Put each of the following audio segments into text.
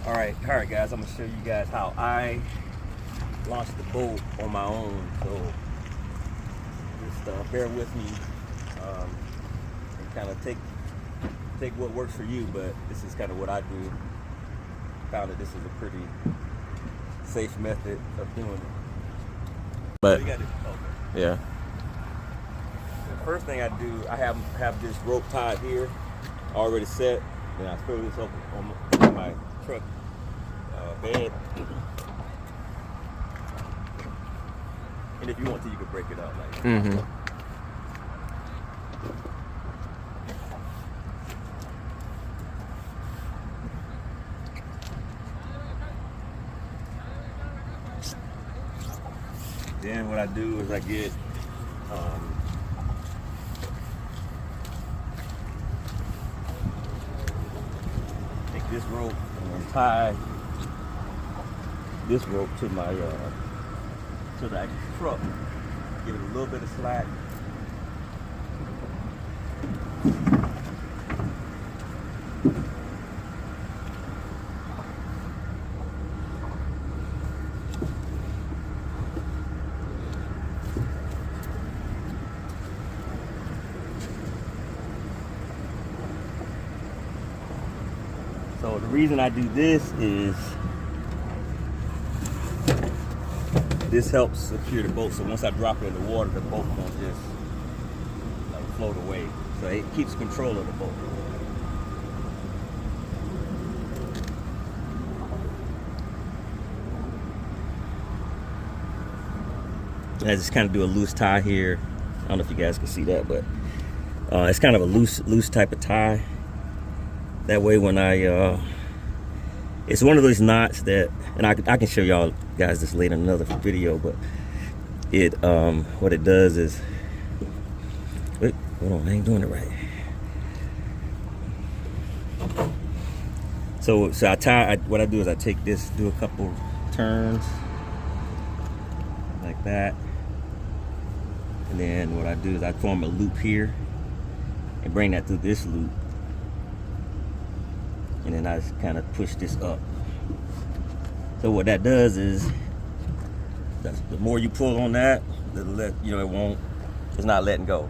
All right, guys. I'm gonna show you guys how I launched the boat on my own. So just bear with me and kind of take what works for you. But this is kind of what I do. Found that this is a pretty safe method of doing it. But yeah. The first thing I do, I have this rope tied here, already set, and I throw this up on my truck bed. And if you want to, you can break it up like that. Mm-hmm. Then what I do is I get take this rope and tie this rope to my to the actual truck. Give it a little bit of slack. So the reason I do this is this helps secure the boat. So once I drop it in the water, the boat won't just like float away. So it keeps control of the boat. I just kind of do a loose tie here. I don't know if you guys can see that, but it's kind of a loose type of tie. That way when it's one of those knots that, and I can show y'all guys this later in another video, but it, what it does is, wait, hold on, I ain't doing it right. So what I do is I take this, do a couple turns, like that. And then what I do is I form a loop here and bring that through this loop. And then I just kind of push this up. So what that does is, the more you pull on that, it's not letting go.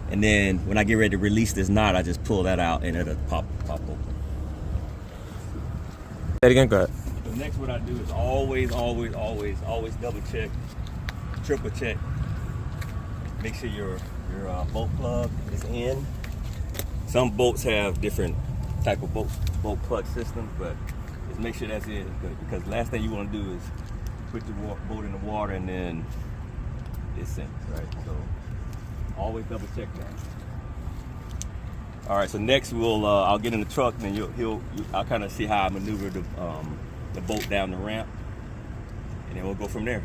And then when I get ready to release this knot, I just pull that out and it'll pop open. Say it again, go ahead. So next what I do is always double check, triple check. Make sure your bolt plug is in. Some boats have different type of boat plug systems, but just make sure that's in, because the last thing you want to do is put your boat in the water and then it sinks, right? So always double check that. All right, so next I'll get in the truck and then I'll kind of see how I maneuver the boat down the ramp, and then we'll go from there.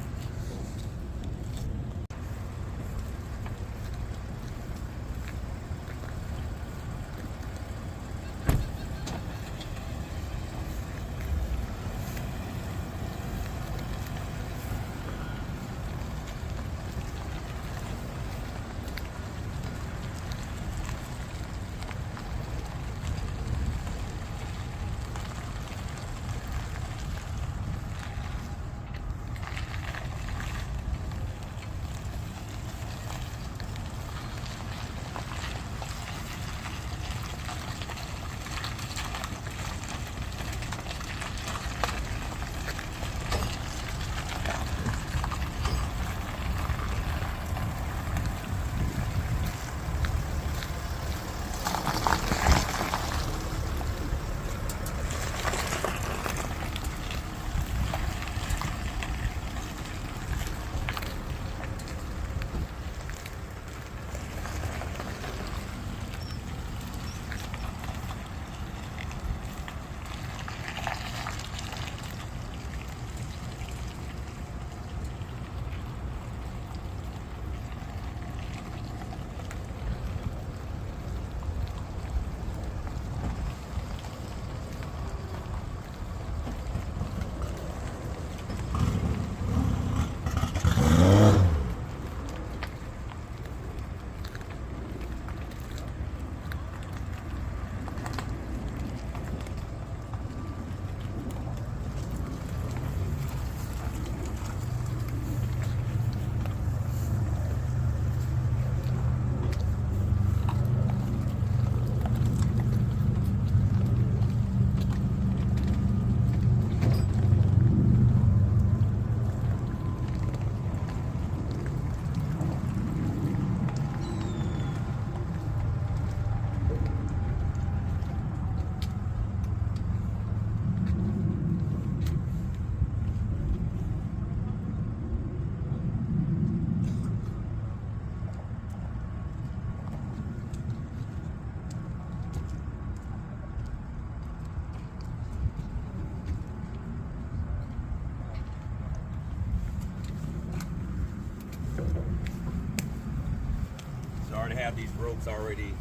have these ropes already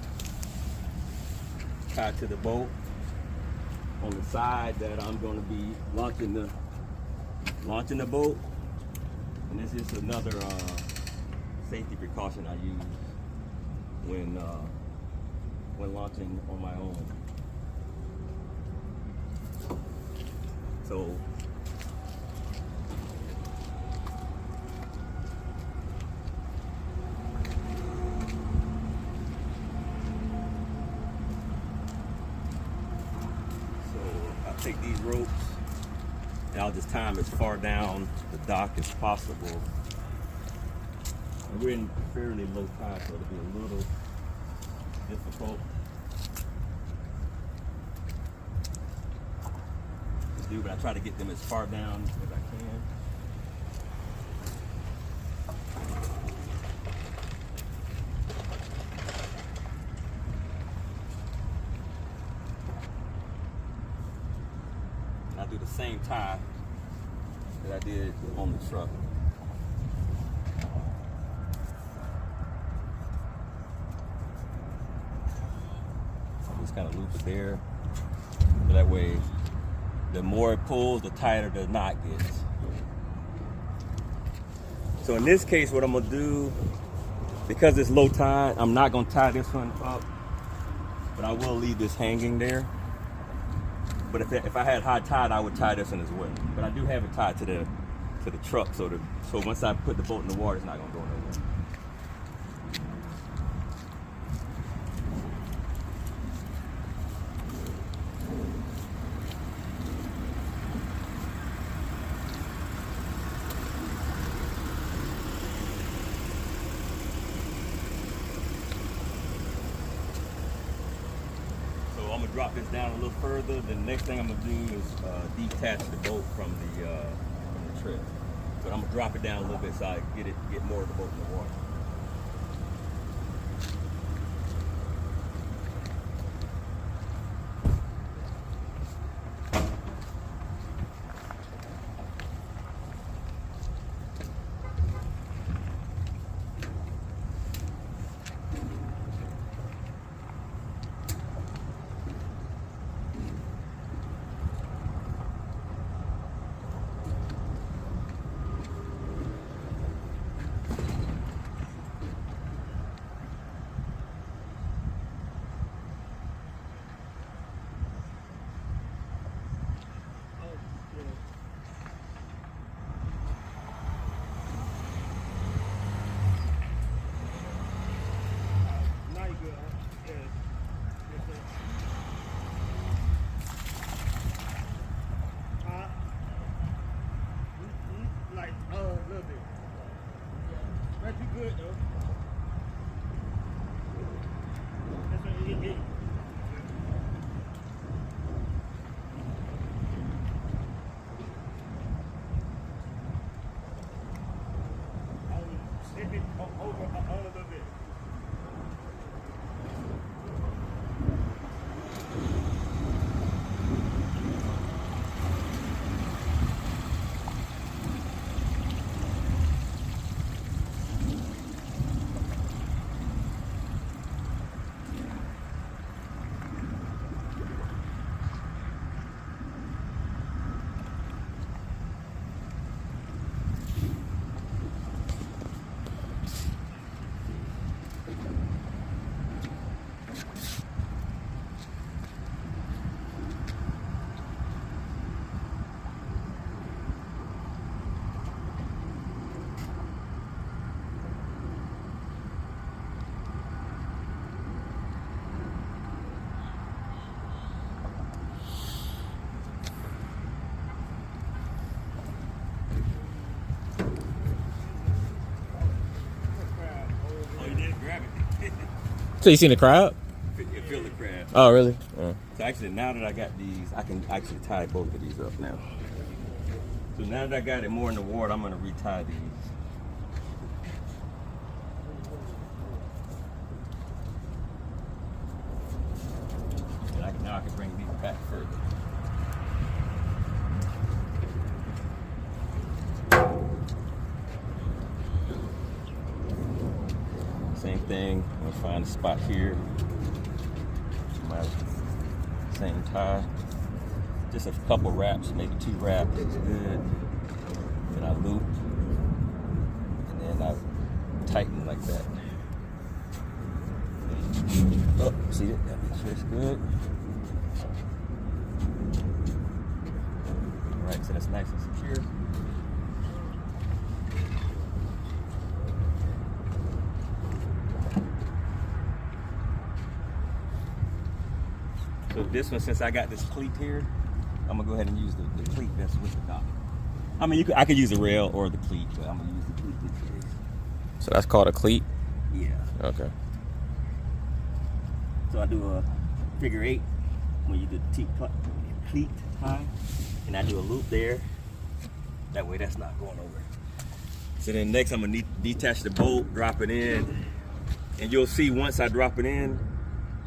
tied to the boat on the side that I'm going to be launching the boat. And this is another safety precaution I use when launching on my own. So I'll take these ropes and I'll just tie them as far down the dock as possible. And we're in fairly low tide, so it'll be a little difficult to do, but I try to get them as far down as I can. And I do the same tie that I did on the truck. Just kind of loop it there, so that way the more it pulls, the tighter the knot gets. So in this case, what I'm gonna do, because it's low tide, I'm not gonna tie this one up, but I will leave this hanging there. But if I had high tide, I would tie this one as well. But I do have it tied to the truck, so once I put the boat in the water, it's not gonna go nowhere. I'm gonna drop this down a little further. The next thing I'm gonna do is detach the boat from the trip. But I'm gonna drop it down a little bit so I get more of the boat in the water. Good though. That's what it is. Slip it over a little bit. So you seen the crab? You feel the crab. Oh, really? Yeah. So actually, now that I got these, I can actually tie both of these up now. So now that I got it more in the water, I'm going to retie these. And now I can bring these back further. Same thing. I'm gonna find a spot here. My same tie. Just a couple wraps, maybe 2 wraps is good. Then I loop, and then I tighten like that. Oh, see it? That makes sure it's good. All right, so that's nice and secure. So this one, since I got this cleat here, I'm gonna go ahead and use the cleat that's with the dock. I mean, I could use the rail or the cleat, but I'm gonna use the cleat this case. So that's called a cleat? Yeah. Okay. So I do a figure 8 when you do the cleat tie, and I do a loop there. That way that's not going over. So then next I'm gonna detach the bolt, drop it in, and you'll see once I drop it in,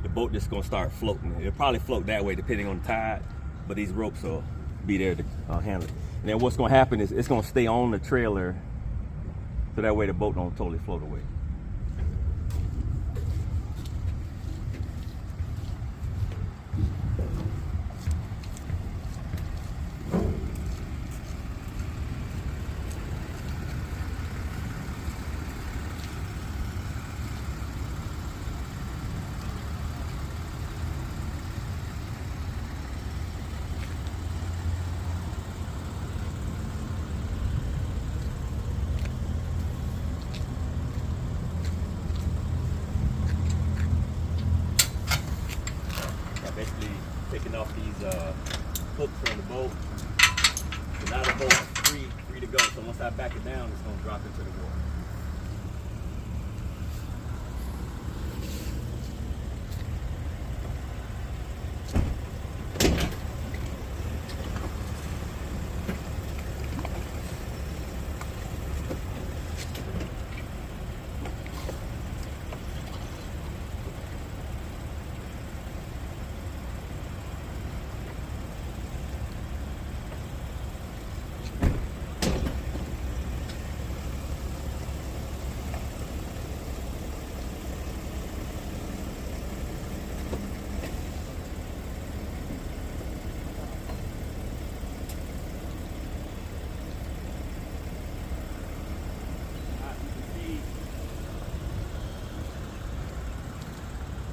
the boat just gonna start floating. It'll probably float that way depending on the tide, but these ropes will be there to handle it. And then what's gonna happen is it's gonna stay on the trailer, so that way the boat don't totally float away. Basically taking off these hooks from the boat. So now the boat's free to go. So once I back it down, it's gonna drop into the water.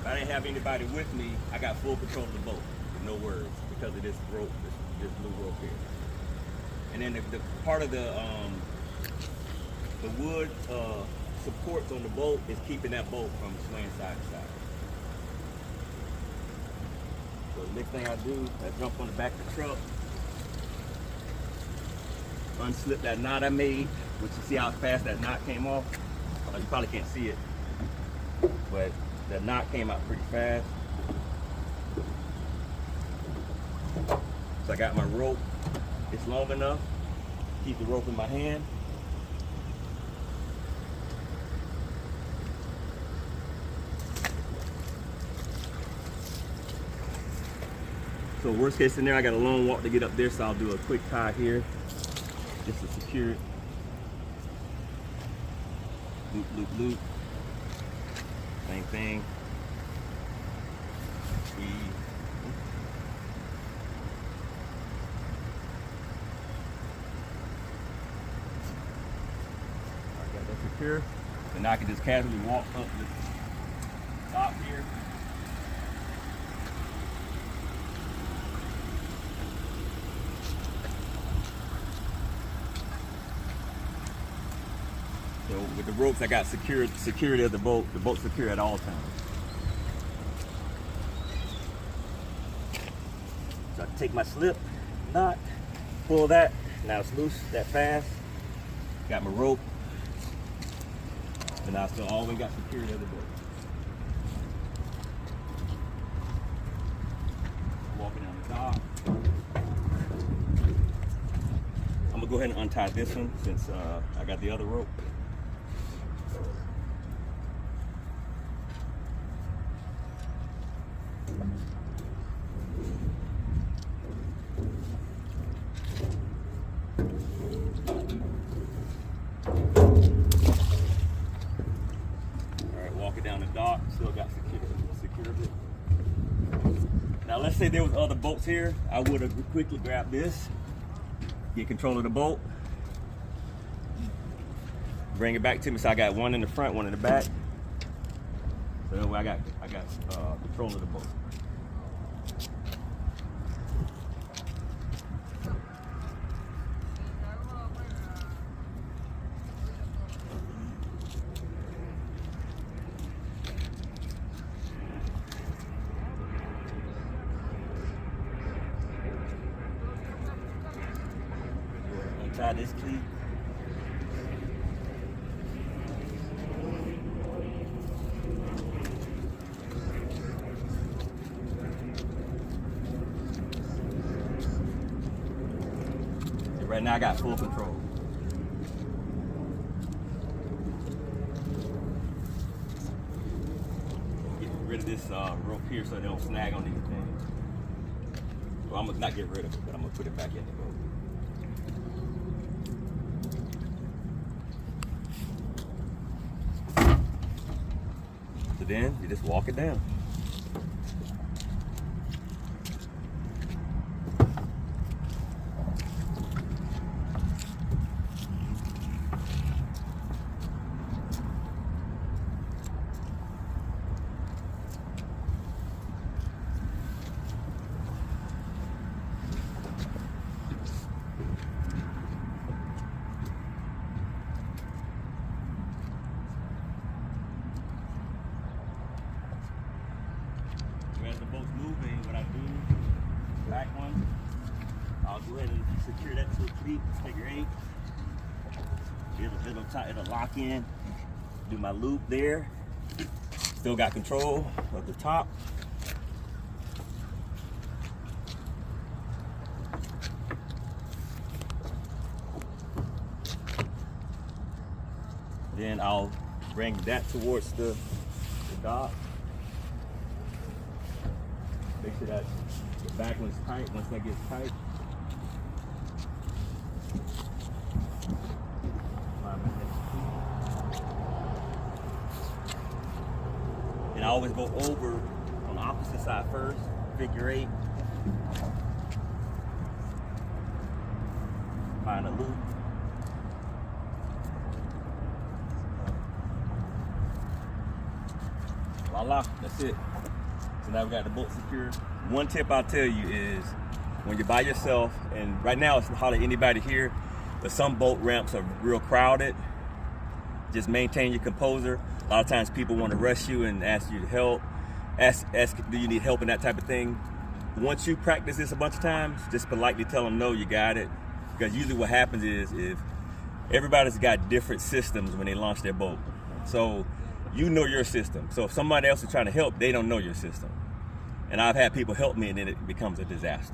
If I didn't have anybody with me, I got full control of the boat with no worries because of this rope, this blue rope here. And then the part of the wood supports on the boat is keeping that boat from swaying side to side. So the next thing I do, I jump on the back of the truck, unslip that knot I made, which you see how fast that knot came off. You probably can't see it, but the knot came out pretty fast. So I got my rope. It's long enough. Keep the rope in my hand. So worst case scenario, I got a long walk to get up there, so I'll do a quick tie here just to secure it. Loop, loop, loop. Same thing. I got that secure. And now I can just casually walk up the top here. So with the ropes, I got security of the boat's secure at all times. So I take my slip knot, pull that, now it's loose that fast. Got my rope, and I still always got security of the boat. Walking down the dock. I'm gonna go ahead and untie this one since I got the other rope. say there was other boats here, I would have quickly grabbed this, get control of the boat, bring it back to me. So I got one in the front, one in the back. So that way I got control of the boat. Untie this cleat. Right now I got full control. Get rid of this rope here so they don't snag on anything. Well, I'm gonna not get rid of it, but I'm gonna put it back in the boat. So then you just walk it down. As the boat's moving, what I do, back one, I'll go ahead and secure that to a cleat, figure 8. It'll lock in. Do my loop there. Still got control of the top. Then I'll bring that towards the dock. Make sure that the back one's tight. Once that gets tight, and I always go over on the opposite side first, figure 8. Find a loop. Voila, that's it. So now we got the boat secured. One tip I'll tell you is when you're by yourself, and right now it's hardly anybody here, but some boat ramps are real crowded. Just maintain your composure. A lot of times people want to rush you and ask you to help. Ask do you need help and that type of thing. Once you practice this a bunch of times, just politely tell them no, you got it. Because usually what happens is if everybody's got different systems when they launch their boat. So you know your system. So if somebody else is trying to help, they don't know your system. And I've had people help me and then it becomes a disaster.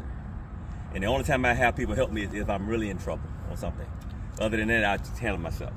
And the only time I have people help me is if I'm really in trouble or something. Other than that, I just handle myself.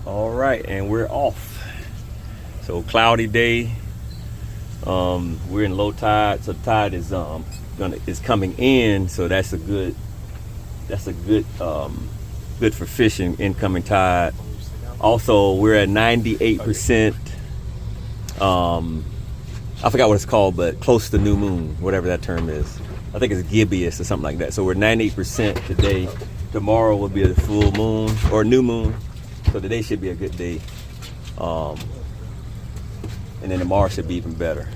All right, and we're off. So cloudy day. We're in low tide, so the tide is coming in. So that's a good good for fishing. Incoming tide. Also, we're at 98%. I forgot what it's called, but close to new moon, whatever that term is. I think it's gibbous or something like that. So we're 98% today. Tomorrow will be a full moon or new moon. So today should be a good day. And then tomorrow should be even better.